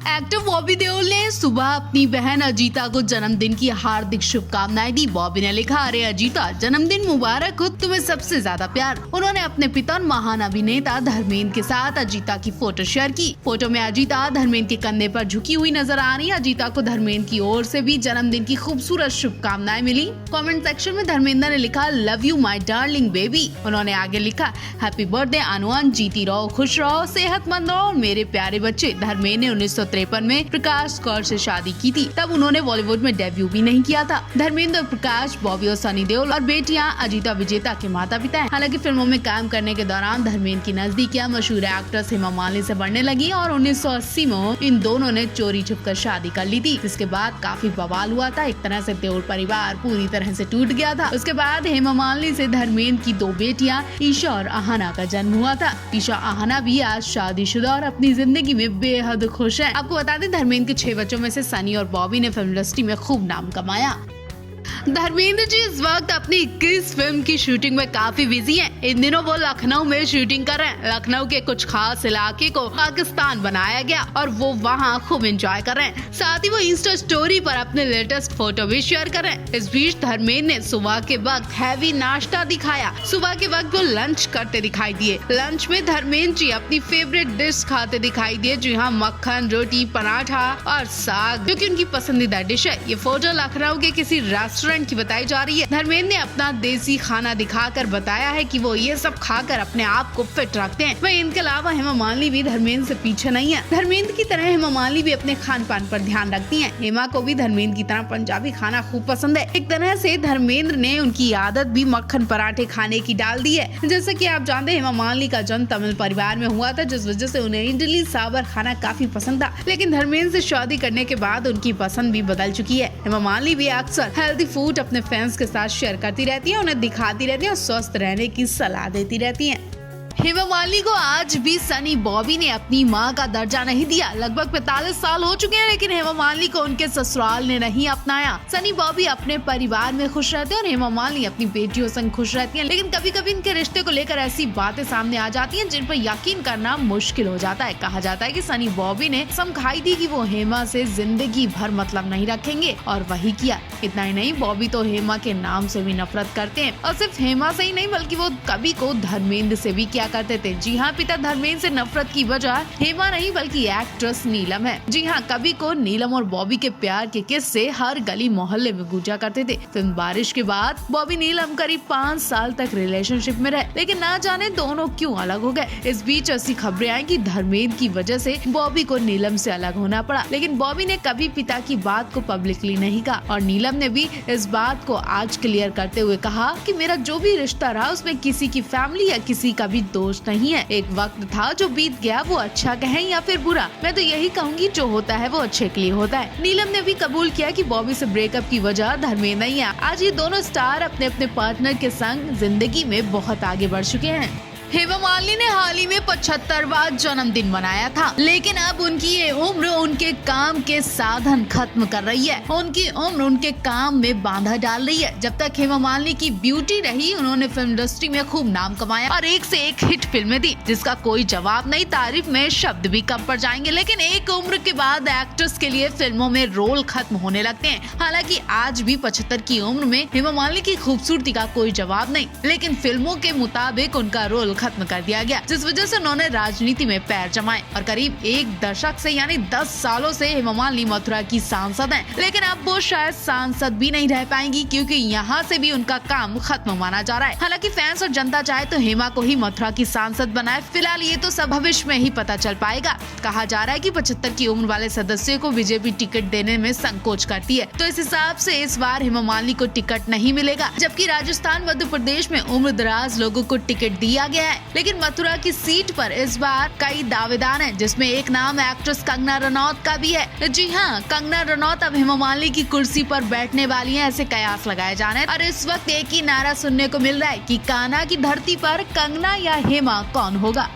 Actor Bobby Deol ने सुबह अपनी बहन अजीता को जन्मदिन की हार्दिक शुभकामनाएं दी। बॉबी ने लिखा, अरे अजीता, जन्मदिन मुबारक हो, तुम्हें सबसे ज्यादा प्यार। उन्होंने अपने पिता और महान अभिनेता धर्मेंद्र के साथ अजीता की फोटो शेयर की। फोटो में अजीता धर्मेंद्र के कंधे पर झुकी हुई नजर आ रही है। अजीता को धर्मेंद्र की ओर से भी जन्मदिन की खूबसूरत शुभकामनाएं मिली। कमेंट सेक्शन में धर्मेंद्र ने लिखा, love you my darling baby. उन्होंने आगे लिखा, हैप्पी बर्थडे अनुअन, जीती रहो, खुश रहो, सेहतमंद रहो मेरे प्यारे बच्चे। धर्मेंद्र ने 1953 में प्रकाश कौर से शादी की थी। तब उन्होंने बॉलीवुड में डेब्यू भी नहीं किया था। धर्मेंद्र और प्रकाश, बॉबी और सनी देओल और बेटियां अजीता विजेता के माता पिता हैं। हालांकि फिल्मों में काम करने के दौरान धर्मेंद्र की नजदीकियां मशहूर एक्ट्रेस हेमा मालिनी से बढ़ने लगी और 1980 में इन दोनों ने चोरी छुपकर शादी कर ली थी, जिसके बाद काफी बवाल हुआ था। एक तरह से देओल परिवार पूरी तरह से टूट गया था। उसके बाद हेमा मालिनी से धर्मेंद्र की 2 बेटियां ईशा और आहना का जन्म हुआ था। ईशा आहना भी आज शादीशुदा और अपनी जिंदगी में बेहद खुश है। आपको बता दें, धर्मेंद्र के 6 बच्चों में से सनी और बॉबी ने फिल्म इंडस्ट्री में खूब नाम कमाया। धर्मेंद्र जी इस वक्त अपनी 21 फिल्म की शूटिंग में काफी बिजी हैं। इन दिनों वो लखनऊ में शूटिंग कर रहे हैं। लखनऊ के कुछ खास इलाके को पाकिस्तान बनाया गया और वो वहाँ खूब एंजॉय कर रहे हैं। साथ ही वो इंस्टा स्टोरी पर अपने लेटेस्ट फोटो भी शेयर कर रहे हैं। इस बीच धर्मेंद्र ने सुबह के वक्त हैवी नाश्ता दिखाया। सुबह के वक्त वो लंच करते दिखाई दिए। लंच में धर्मेंद्र जी अपनी फेवरेट डिश खाते दिखाई दिए, जी हाँ, मक्खन, रोटी, पराठा और साग, जो कि उनकी पसंदीदा डिश है। ये फोटो लखनऊ के किसी रेस्टोरेंट की बताई जा रही है। धर्मेंद्र ने अपना देसी खाना दिखाकर बताया है कि वो ये सब खाकर अपने आप को फिट रखते हैं। वहीं इनके अलावा हेमा मालिनी भी धर्मेंद्र से पीछे नहीं है। धर्मेंद्र की तरह हेमा मालिनी भी अपने खान पान पर ध्यान रखती हैं। हेमा को भी धर्मेंद्र की तरह पंजाबी खाना खूब पसंद है। एक तरह से धर्मेंद्र ने उनकी आदत भी मक्खन पराठे खाने की डाल दी है। जैसे कि आप जानते हैं, हेमा मालिनी का जन्म तमिल परिवार में हुआ था, जिस वजह से उन्हें इडली सांभर खाना काफी पसंद था। लेकिन धर्मेंद्र से शादी करने के बाद उनकी पसंद भी बदल चुकी है। हेमा मालिनी भी अक्सर हेल्दी फूड अपने फैंस के साथ शेयर करती रहती है, उन्हें दिखाती रहती है और स्वस्थ रहने की सलाह देती रहती हैं। हेमा मालिनी को आज भी सनी बॉबी ने अपनी मां का दर्जा नहीं दिया। लगभग 45 साल हो चुके हैं, लेकिन हेमा मालिनी को उनके ससुराल ने नहीं अपनाया। सनी बॉबी अपने परिवार में खुश रहते हैं और हेमा मालिनी अपनी बेटियों संग खुश रहती हैं। लेकिन कभी कभी इनके रिश्ते को लेकर ऐसी बातें सामने आ जाती हैं जिन पर यकीन करना मुश्किल हो जाता है। कहा जाता है कि सनी बॉबी ने कसम खाई थी कि वो हेमा से जिंदगी भर मतलब नहीं रखेंगे, और वही किया। इतना ही नहीं, बॉबी तो हेमा के नाम से भी नफरत करते हैं, और सिर्फ हेमा से ही नहीं बल्कि वो कभी को धर्मेंद्र से भी किया करते थे। जी हाँ, पिता धर्मेंद्र से नफरत की वजह हेमा नहीं बल्कि एक्ट्रेस नीलम है। जी हाँ, कभी को नीलम और बॉबी के प्यार के किस्से हर गली मोहल्ले में गूंजा करते थे। फिल्म बारिश के बाद बॉबी नीलम करीब 5 साल तक रिलेशनशिप में रहे, लेकिन ना जाने दोनों क्यों अलग हो गए। इस बीच ऐसी खबरें आई कि धर्मेंद्र की वजह से बॉबी को नीलम से अलग होना पड़ा, लेकिन बॉबी ने कभी पिता की बात को पब्लिकली नहीं कहा, और नीलम ने भी इस बात को आज क्लियर करते हुए कहा कि मेरा जो भी रिश्ता रहा उसमें किसी की फैमिली या किसी का भी दोष नहीं है। एक वक्त था जो बीत गया, वो अच्छा कहें या फिर बुरा, मैं तो यही कहूँगी जो होता है वो अच्छे के लिए होता है। नीलम ने भी कबूल किया कि बॉबी से ब्रेकअप की वजह धर्मेंद्र नहीं है। आज ये दोनों स्टार अपने अपने पार्टनर के संग जिंदगी में बहुत आगे बढ़ चुके हैं। हेमा मालिनी ने हाल ही में 75वां जन्मदिन मनाया था, लेकिन अब उनकी ये उम्र उनके काम के साधन खत्म कर रही है। उनकी उम्र उनके काम में बांधा डाल रही है। जब तक हेमा मालिनी की ब्यूटी रही, उन्होंने फिल्म इंडस्ट्री में खूब नाम कमाया और एक से एक हिट फिल्में दी, जिसका कोई जवाब नहीं। तारीफ में शब्द भी कम पड़ जाएंगे, लेकिन एक उम्र के बाद एक्ट्रेस के लिए फिल्मों में रोल खत्म होने लगते हैं। हालांकि आज भी 75 की उम्र में हेमा मालिनी की खूबसूरती का कोई जवाब नहीं, लेकिन फिल्मों के मुताबिक उनका रोल खत्म कर दिया गया, जिस वजह से उन्होंने राजनीति में पैर जमाए और करीब 1 दशक से यानी 10 सालों से हेमा मालिनी मथुरा की सांसद हैं। लेकिन अब वो शायद सांसद भी नहीं रह पाएंगी, क्योंकि यहाँ से भी उनका काम खत्म माना जा रहा है। हालांकि फैंस और जनता चाहे तो हेमा को ही मथुरा की सांसद बनाए। फिलहाल ये तो सब भविष्य में ही पता चल पाएगा। कहा जा रहा है कि 75 की उम्र वाले सदस्यों को बीजेपी टिकट देने में संकोच करती है, तो इस हिसाब से इस बार हेमा मालिनी को टिकट नहीं मिलेगा, जबकि राजस्थान, मध्य प्रदेश में उम्र दराज लोगों को टिकट दिया गया है। लेकिन मथुरा की सीट पर इस बार कई दावेदार हैं, जिसमें एक नाम एक्ट्रेस कंगना रनौत का भी है। जी हाँ, कंगना रनौत अब हेमा मालिनी की कुर्सी पर बैठने वाली हैं, ऐसे कयास लगाए जा रहे हैं। और इस वक्त एक ही नारा सुनने को मिल रहा है कि कान्हा की धरती पर कंगना या हेमा कौन होगा।